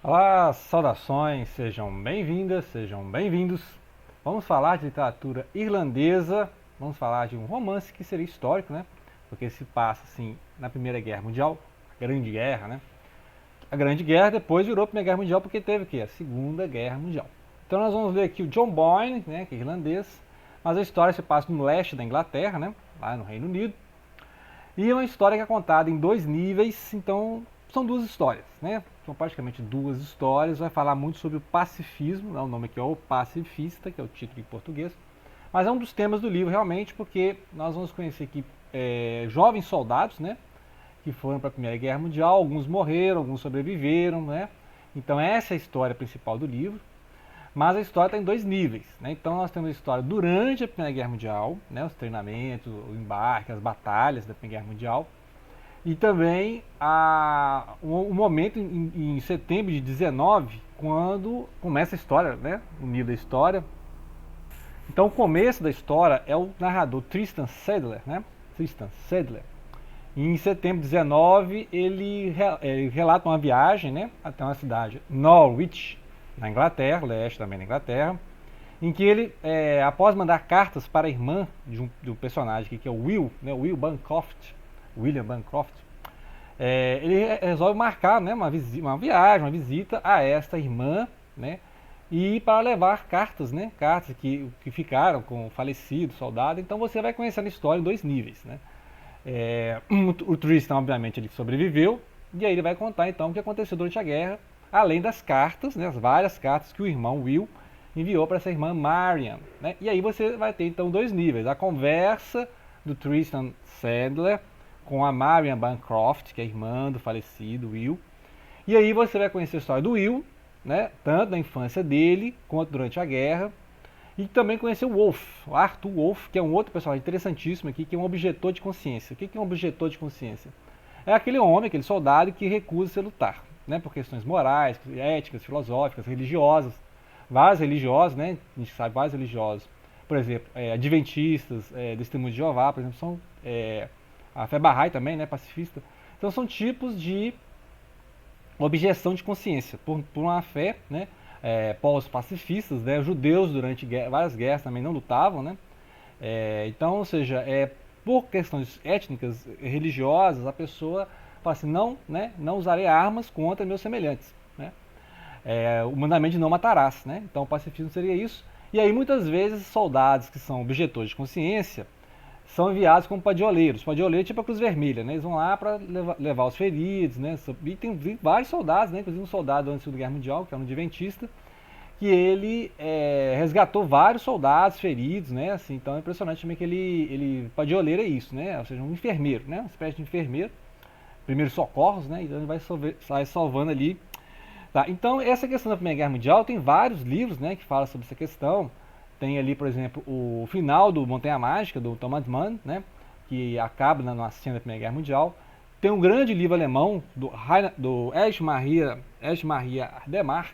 Olá, saudações, sejam bem-vindas, sejam bem-vindos. Vamos falar de literatura irlandesa, vamos falar de um romance que seria histórico, né? Porque se passa assim na Primeira Guerra Mundial, a Grande Guerra, né? A Grande Guerra depois virou a Primeira Guerra Mundial porque teve o quê? A Segunda Guerra Mundial. Então nós vamos ler aqui o John Boyne, né, que é irlandês, mas a história se passa no leste da Inglaterra, né? Lá no Reino Unido. E é uma história que é contada em dois níveis, então são duas histórias, né? São praticamente duas histórias, vai falar muito sobre o pacifismo, né? O nome aqui é O Pacifista, que é o título em português. Mas é um dos temas do livro realmente, porque nós vamos conhecer aqui jovens soldados, né? Que foram para a Primeira Guerra Mundial, alguns morreram, alguns sobreviveram, né? Então essa é a história principal do livro. Mas a história está em dois níveis, né? Então nós temos a história durante a Primeira Guerra Mundial, né? Os treinamentos, o embarque, as batalhas da Primeira Guerra Mundial. E também o momento em setembro de 19, quando começa a história, né? O nível da história. Então o começo da história é o narrador Tristan Sadler, né? Tristan Sadler. E em setembro de 19, ele relata uma viagem, né? Até uma cidade, Norwich, na Inglaterra, leste também na Inglaterra, em que ele, após mandar cartas para a irmã de um personagem aqui, que é o Will, né, Will Bancroft, William Bancroft, ele resolve marcar, né, uma viagem, uma visita a esta irmã, né, e para levar cartas, né, cartas que ficaram com o falecido soldado. Então você vai conhecendo a história em dois níveis, né. O Tristan, obviamente, ele sobreviveu, e aí ele vai contar então o que aconteceu durante a guerra, além das cartas, né, as várias cartas que o irmão Will enviou para essa irmã Marian, né? E aí você vai ter então dois níveis: a conversa do Tristan Sadler com a Marian Bancroft, que é a irmã do falecido Will. E aí você vai conhecer a história do Will, né, tanto na infância dele quanto durante a guerra. E também conhecer o Wolf, o Arthur Wolf, que é um outro personagem interessantíssimo aqui, que é um objetor de consciência. O que é um objetor de consciência? É aquele homem, aquele soldado que recusa se lutar, né, por questões morais, éticas, filosóficas, religiosas. Vários religiosos, né, a gente sabe, vários religiosos, por exemplo, adventistas, testemunhos de Jeová, por exemplo, são a fé Bahá'í também, né, pacifista. Então são tipos de objeção de consciência por uma fé, né, povos pacifistas, né, judeus durante várias guerras também não lutavam, né, então, ou seja, por questões étnicas, religiosas, a pessoa fala assim, não, né, não usarei armas contra meus semelhantes, né, o mandamento de não matarás, né, então o pacifismo seria isso. E aí muitas vezes soldados que são objetores de consciência são enviados como padioleiros. Padioleiro é tipo a Cruz Vermelha, né? Eles vão lá para levar os feridos, né? E tem vários soldados, né? Inclusive um soldado durante a Segunda Guerra Mundial, que é um adventista, que ele resgatou vários soldados feridos, né? Assim, então é impressionante também que ele padioleiro é isso, né? Ou seja, um enfermeiro, né? Uma espécie de enfermeiro, primeiros socorros, né? Então ele vai salvando ali. Tá, então essa questão da Primeira Guerra Mundial tem vários livros, né, que falam sobre essa questão. Tem ali, por exemplo, o final do Montanha Mágica, do Thomas Mann, né, que acaba na cena da Primeira Guerra Mundial. Tem um grande livro alemão do Erich Maria Remarque,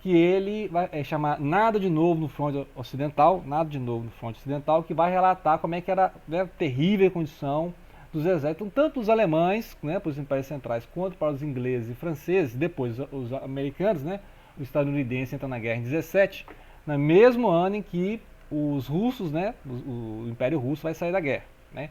que ele vai chamar Nada de Novo no Fronte Ocidental, Nada de Novo no Fronte Ocidental, que vai relatar como é que era, né, a terrível condição dos exércitos, tanto os alemães, né, para os impérios centrais, quanto para os ingleses e franceses, depois os americanos, né, os estadunidenses entram na guerra em 17, no mesmo ano em que os russos, né, o Império Russo vai sair da guerra, né.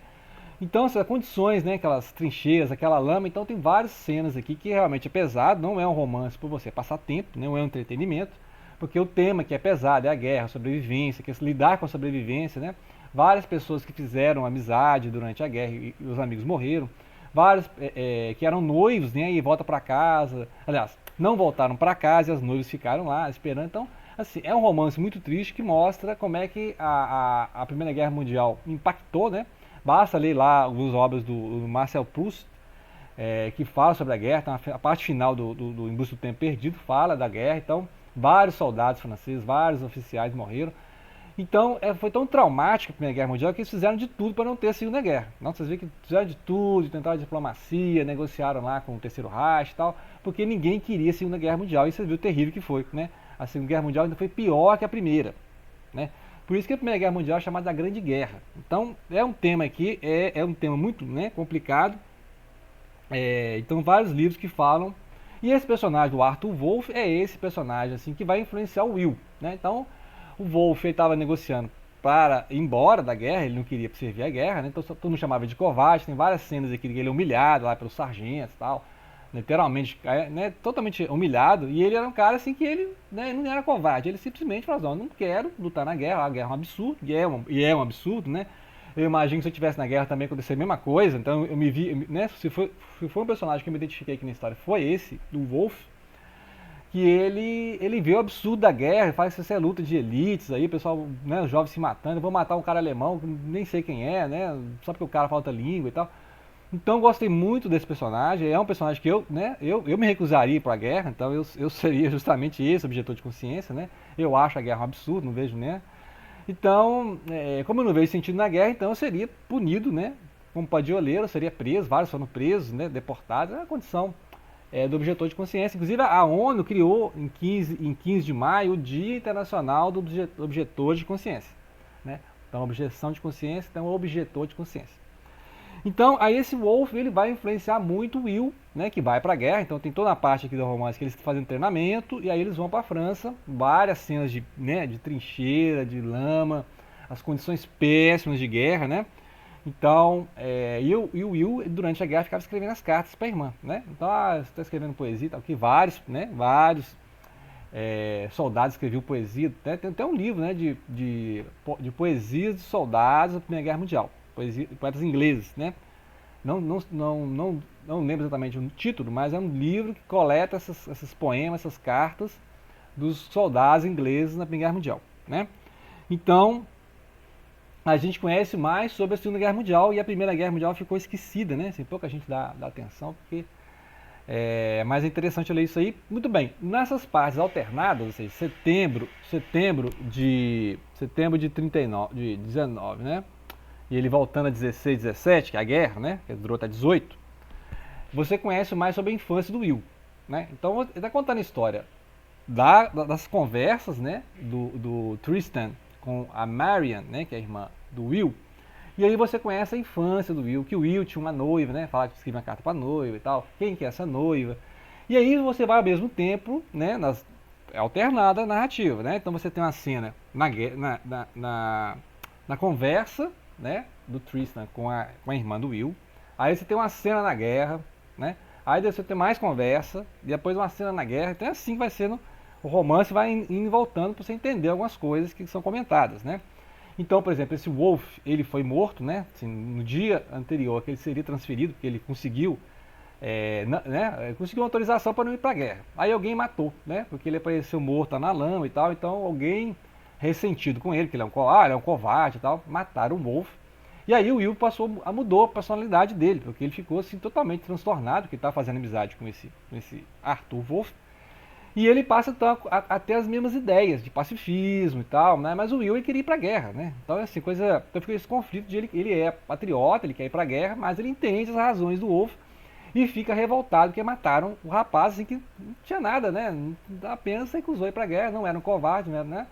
Então, essas condições, né, aquelas trincheiras, aquela lama, então tem várias cenas aqui que realmente é pesado, não é um romance por você passar tempo, não é um entretenimento, porque o tema que é pesado é a guerra, a sobrevivência, que é lidar com a sobrevivência, né? Várias pessoas que fizeram amizade durante a guerra e os amigos morreram, vários que eram noivos, né, e voltam para casa, aliás, não voltaram para casa e as noivas ficaram lá esperando. Então, assim, é um romance muito triste que mostra como é que a Primeira Guerra Mundial impactou, né? Basta ler lá algumas obras do Marcel Proust, que fala sobre a guerra. Então, a parte final do Em Busca do Tempo Perdido fala da guerra. Então, vários soldados franceses, vários oficiais morreram. Então, foi tão traumática a Primeira Guerra Mundial que eles fizeram de tudo para não ter a Segunda Guerra. Não, vocês veem que fizeram de tudo, tentaram diplomacia, negociaram lá com o Terceiro Reich e tal, porque ninguém queria a Segunda Guerra Mundial. E você viu o terrível que foi, né? A Segunda Guerra Mundial ainda foi pior que a Primeira, né? Por isso que a Primeira Guerra Mundial é chamada da Grande Guerra. Então, é um tema aqui, é um tema muito, né, complicado. Então, vários livros que falam. E esse personagem do Arthur Wolff é esse personagem assim que vai influenciar o Will, né? Então, o Wolff estava negociando para ir embora da guerra, ele não queria servir a guerra, né? Então todo mundo chamava de covarde, tem várias cenas aqui que ele é humilhado lá pelos sargentos e tal, literalmente, né, totalmente humilhado, e ele era um cara assim que ele, né, não era covarde, ele simplesmente falou assim, não quero lutar na guerra, a guerra é um absurdo, e é um absurdo, né? Eu imagino que se eu estivesse na guerra também acontecer a mesma coisa, então eu me vi, né, se foi um personagem que eu me identifiquei aqui na história, foi esse, do Wolff, que ele vê o absurdo da guerra, faz essa luta de elites aí, o pessoal, né, os jovens se matando, eu vou matar um cara alemão, que nem sei quem é, né, só porque o cara falta língua e tal. Então eu gostei muito desse personagem, é um personagem que eu, né, eu me recusaria para a guerra, então eu seria justamente esse objetor de consciência, né, eu acho a guerra um absurdo, não vejo, né. Então, como eu não vejo sentido na guerra, então eu seria punido, né, como padioleiro, eu seria preso, vários foram presos, né, deportados, é a condição do objetor de consciência. Inclusive a ONU criou em 15 de maio o Dia Internacional do Objetor de Consciência, né? Então, objeção de consciência, então objetor de consciência. Então, aí esse Wolff, ele vai influenciar muito o Will, né, que vai para a guerra. Então tem toda a parte aqui do romance que eles estão fazendo treinamento, e aí eles vão para a França, várias cenas de, né, de trincheira, de lama, as condições péssimas de guerra, né? Então, e o Will, durante a guerra, ficava escrevendo as cartas para a irmã, né? Então, você está escrevendo poesia, tal, que vários, né? Vários soldados escreviam poesia, né? Tem até um livro, né? De poesias de soldados da Primeira Guerra Mundial, poetas ingleses, né? Não lembro exatamente o título, mas é um livro que coleta esses poemas, essas cartas dos soldados ingleses na Primeira Guerra Mundial, né? Então, a gente conhece mais sobre a Segunda Guerra Mundial e a Primeira Guerra Mundial ficou esquecida, né? Assim, pouca gente dá atenção, porque mas é interessante ler isso aí. Muito bem, nessas partes alternadas, ou seja, setembro de 39, de 19, né? E ele voltando a 16, 17, que é a guerra, né? Que durou até 18. Você conhece mais sobre a infância do Will, né? Então, ele está contando a história das conversas, né? Do Tristan com a Marian, né? Que é a irmã do Will. E aí você conhece a infância do Will, que o Will tinha uma noiva, né? Fala que escrevia uma carta pra noiva e tal. Quem que é essa noiva? E aí você vai ao mesmo tempo, né? Alternada a narrativa, né? Então você tem uma cena na conversa, né? Do Tristan com a irmã do Will. Aí você tem uma cena na guerra, né? Aí você tem mais conversa, e depois uma cena na guerra. Então é assim que vai sendo, o romance vai indo e voltando para você entender algumas coisas que são comentadas, né? Então, por exemplo, esse Wolff, ele foi morto, né? Assim, no dia anterior que ele seria transferido, porque ele conseguiu, né? Conseguiu autorização para não ir para a guerra. Aí alguém matou, né? Porque ele apareceu morto na lama e tal. Então alguém ressentido com ele, que ele é um covarde e tal, mataram o Wolff. E aí o Will mudou a personalidade dele, porque ele ficou assim totalmente transtornado, porque estava fazendo amizade com esse Arthur Wolff. E ele passa então a ter as mesmas ideias de pacifismo e tal, né? Mas o Will ele queria ir pra guerra, né? Então assim, então fica esse conflito de ele é patriota, ele quer ir pra guerra, mas ele entende as razões do Wolff e fica revoltado porque mataram o rapaz assim que não tinha nada, né? Apenas se recusou a ir pra guerra, não era um covarde, né?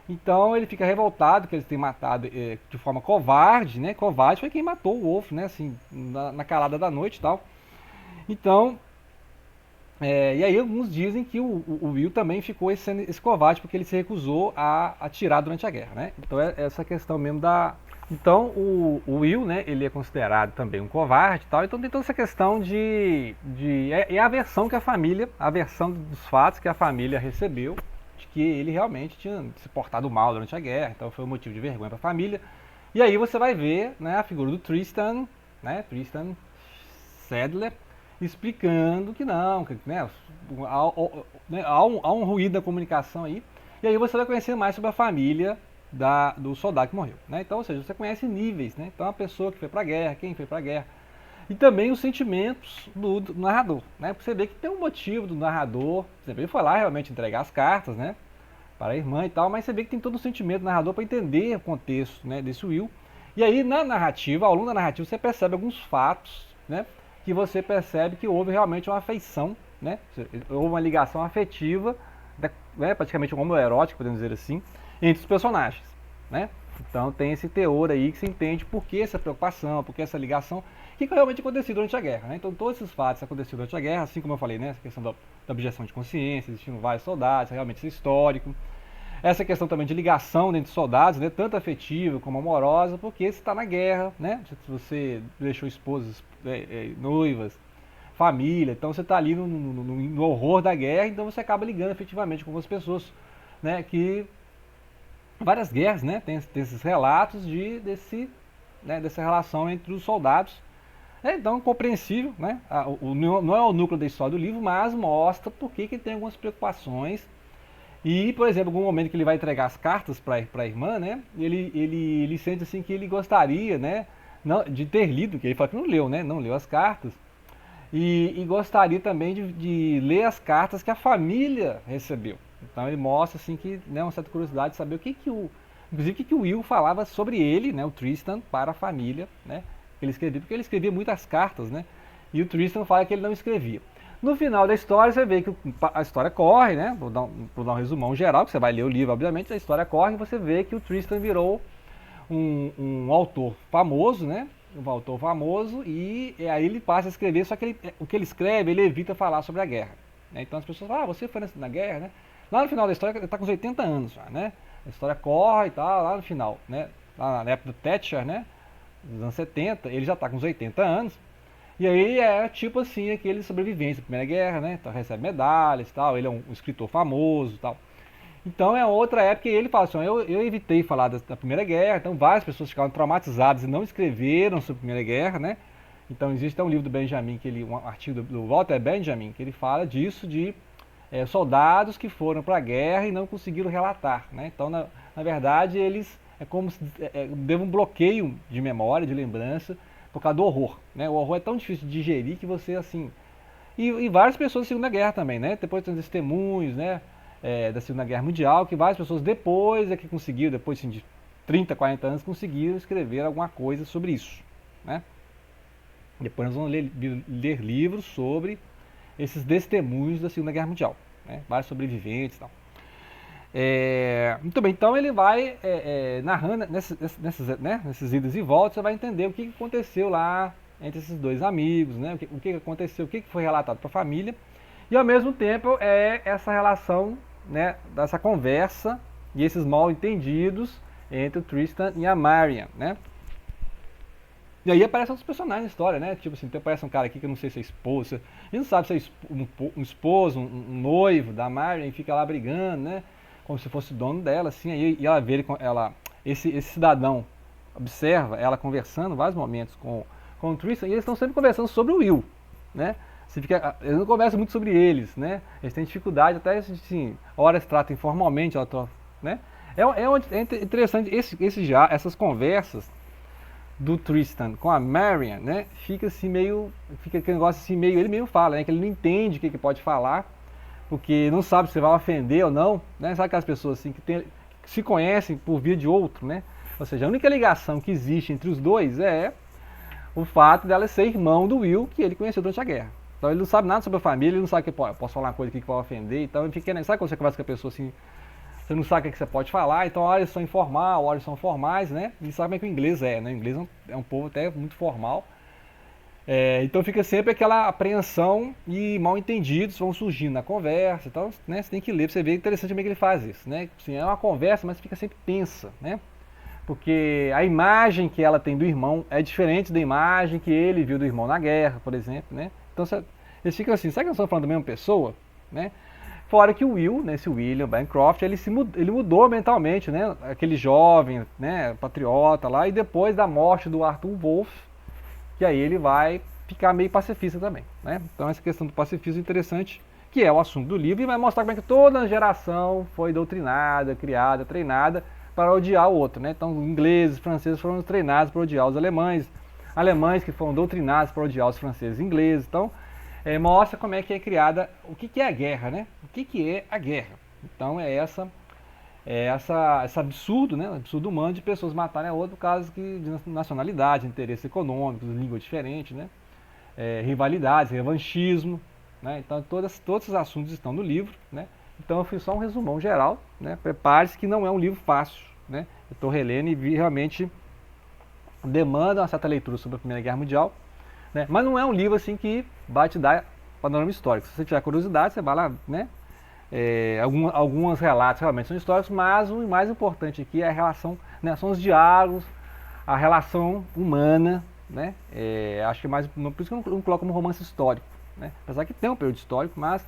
Então ele fica revoltado que eles têm matado de forma covarde, né? Covarde foi quem matou o Wolff, né? Assim, na calada da noite e tal. Então, e aí alguns dizem que o Will também ficou esse covarde porque ele se recusou a atirar durante a guerra, né? Então é essa questão mesmo da... Então o Will, né, ele é considerado também um covarde e tal, então tem toda essa questão é a versão que a versão dos fatos que a família recebeu, de que ele realmente tinha se portado mal durante a guerra, então foi um motivo de vergonha para a família. E aí você vai ver, né, a figura do Tristan, né, Tristan Sadler, explicando que não, que, né, há um ruído da comunicação aí. E aí você vai conhecer mais sobre a família do soldado que morreu, né? Então, ou seja, você conhece níveis, né? Então a pessoa que foi para a guerra, quem foi para a guerra. E também os sentimentos do narrador, né? Porque você vê que tem um motivo do narrador, por exemplo, ele foi lá realmente entregar as cartas, né, para a irmã e tal, mas você vê que tem todo o sentimento do narrador para entender o contexto, né, desse Will. E aí na narrativa, ao longo da narrativa, você percebe alguns fatos, né, que você percebe que houve realmente uma afeição, né? Houve uma ligação afetiva, né, praticamente um homoerótico, podemos dizer assim, entre os personagens. né? Então tem esse teor aí que se entende por que essa preocupação, por que essa ligação, que realmente aconteceu durante a guerra, né? Então todos esses fatos aconteceram durante a guerra, assim como eu falei, né? Essa questão da objeção de consciência, existindo vários soldados, realmente isso é histórico. Essa questão também de ligação entre soldados, né? Tanto afetiva como amorosa, porque você está na guerra, né? Se você deixou esposas, noivas, família, então você está ali no horror da guerra, então você acaba ligando efetivamente com algumas pessoas, né? Que várias guerras, né? Tem esses relatos dessa relação entre os soldados. Então, compreensível, né? Não é o núcleo da história do livro, mas mostra por que tem algumas preocupações. E, por exemplo, em algum momento que ele vai entregar as cartas para a irmã, né? Ele sente assim que ele gostaria, né? De ter lido, que ele fala que não leu, né? Não leu as cartas. E gostaria também de ler as cartas que a família recebeu. Então ele mostra assim que, né, uma certa curiosidade de saber inclusive o que o Will falava sobre ele, né, o Tristan, para a família, né, que ele escrevia, porque ele escrevia muitas cartas, né, e o Tristan fala que ele não escrevia. No final da história você vê que a história corre, né, vou dar um resumão geral, que você vai ler o livro, obviamente, a história corre e você vê que o Tristan virou um autor famoso, né, um autor famoso, e aí ele passa a escrever, só que o que ele escreve, ele evita falar sobre a guerra, né? Então as pessoas falam, você foi na guerra, né? Lá no final da história, ele está com uns 80 anos já, né? A história corre e tal, lá no final, né? Lá na época do Thatcher, né? Nos anos 70, ele já está com uns 80 anos, e aí é tipo assim, aquele sobrevivente da Primeira Guerra, né? Então recebe medalhas e tal, ele é um escritor famoso e tal. Então é outra época e ele fala assim, eu evitei falar da Primeira Guerra, então várias pessoas ficaram traumatizadas e não escreveram sobre a Primeira Guerra, né? Então existe um livro do Benjamin, um artigo do Walter Benjamin, que ele fala disso, de soldados que foram para a guerra e não conseguiram relatar, né? Então na verdade eles é como se deu um bloqueio de memória, de lembrança, por causa do horror, né? O horror é tão difícil de digerir que você assim... E várias pessoas da Segunda Guerra também, né? Depois tem os testemunhos, né? Da Segunda Guerra Mundial, que várias pessoas depois que conseguiram, depois assim, de 30, 40 anos, conseguiram escrever alguma coisa sobre isso, né? Depois nós vamos ler livros sobre esses testemunhos da Segunda Guerra Mundial, né? Vários sobreviventes e tal. Muito bem, então ele vai narrando nesses idas e voltas, você vai entender o que aconteceu lá entre esses dois amigos, né? O que aconteceu, o que foi relatado para a família, e ao mesmo tempo essa relação, né, dessa conversa e esses mal entendidos entre o Tristan e a Marian, né? E aí aparecem outros personagens na história, né? Tipo assim, aparece um cara aqui que eu não sei se é esposa, a gente não sabe se é um esposo, um noivo da Marian, e fica lá brigando, né? Como se fosse o dono dela, assim, aí ela vê esse cidadão observa ela conversando vários momentos com o Tristan, e eles estão sempre conversando sobre o Will, né? Eles não conversam muito sobre eles, né? Eles têm dificuldade, até assim, horas tratam informalmente, né? É interessante essas conversas do Tristan com a Marian, né? Fica aquele negócio assim meio, ele mesmo fala, né? Que ele não entende o que pode falar, porque não sabe se vai ofender ou não, né? Sabe aquelas pessoas assim que se conhecem por via de outro, né? Ou seja, a única ligação que existe entre os dois é o fato dela ser irmão do Will, que ele conheceu durante a guerra. Então ele não sabe nada sobre a família, ele não sabe que posso falar uma coisa aqui que vai ofender, então ele fica, sabe quando você conversa com a pessoa assim, você não sabe o que você pode falar, então horas são informal, horas são formais, né? E sabe como é que o inglês né? O inglês é um povo até muito formal. Então fica sempre aquela apreensão e mal entendidos vão surgindo na conversa, então, né, você tem que ler pra você ver, interessante como é que ele faz isso, né? Assim, é uma conversa, mas fica sempre tensa, né? Porque a imagem que ela tem do irmão é diferente da imagem que ele viu do irmão na guerra, por exemplo, né? Então eles ficam assim, será que nós estamos falando da mesma pessoa? Né? Fora que o Will, né, esse William Bancroft, ele mudou mentalmente, né? Aquele jovem, né, patriota lá, e depois da morte do Arthur Wolff, que aí ele vai ficar meio pacifista também, né? Então essa questão do pacifismo é interessante, que é o assunto do livro, e vai mostrar como é que toda a geração foi doutrinada, criada, treinada para odiar o outro, né? Então ingleses, franceses foram treinados para odiar os alemães, alemães que foram doutrinados para odiar os franceses e ingleses. Então mostra como é que é criada, o que é a guerra, né? O que é a guerra? Então esse absurdo, né? Absurdo humano de pessoas matarem a outra por causa de nacionalidade, interesses econômicos, língua diferente, né? Rivalidades, revanchismo, né? Então todos esses assuntos estão no livro, né? Então eu fiz só um resumão geral, né? Prepare-se que não é um livro fácil, né? Eu estou relendo e vi realmente demanda uma certa leitura sobre a Primeira Guerra Mundial, né? Mas não é um livro assim que vai te dar panorama histórico. Se você tiver curiosidade, você vai lá, né? Alguns relatos realmente são históricos, mas o mais importante aqui é a relação, né? São os diálogos, a relação humana, né? Acho que mais, por isso que eu não coloco como romance histórico, né? Apesar que tem um período histórico, mas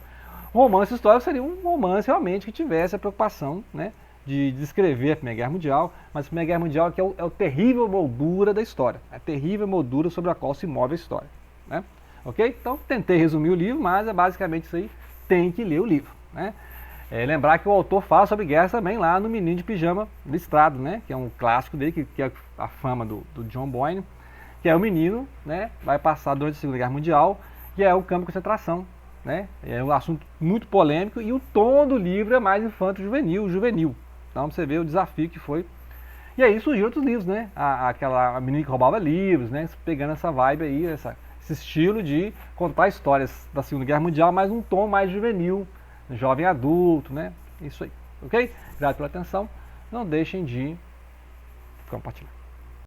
romance histórico seria um romance realmente que tivesse a preocupação, né, de descrever a Primeira Guerra Mundial, mas a Primeira Guerra Mundial que é o terrível moldura da história, a terrível moldura sobre a qual se move a história, né? Ok? Então tentei resumir o livro, mas é basicamente isso aí, tem que ler o livro, né? Lembrar que o autor fala sobre guerra também lá no Menino de Pijama Listrado, né? Que é um clássico dele, que é a fama do John Boyne, que é o menino, né? Vai passar durante a Segunda Guerra Mundial, que é o campo de concentração, né? É um assunto muito polêmico e o tom do livro é mais infanto-juvenil. Então você vê o desafio que foi. E aí surgiram outros livros, né? Aquela menina que roubava livros, né? Pegando essa vibe aí, esse estilo de contar histórias da Segunda Guerra Mundial, mas um tom mais juvenil, jovem adulto, né? Isso aí, ok? Obrigado pela atenção. Não deixem de compartilhar.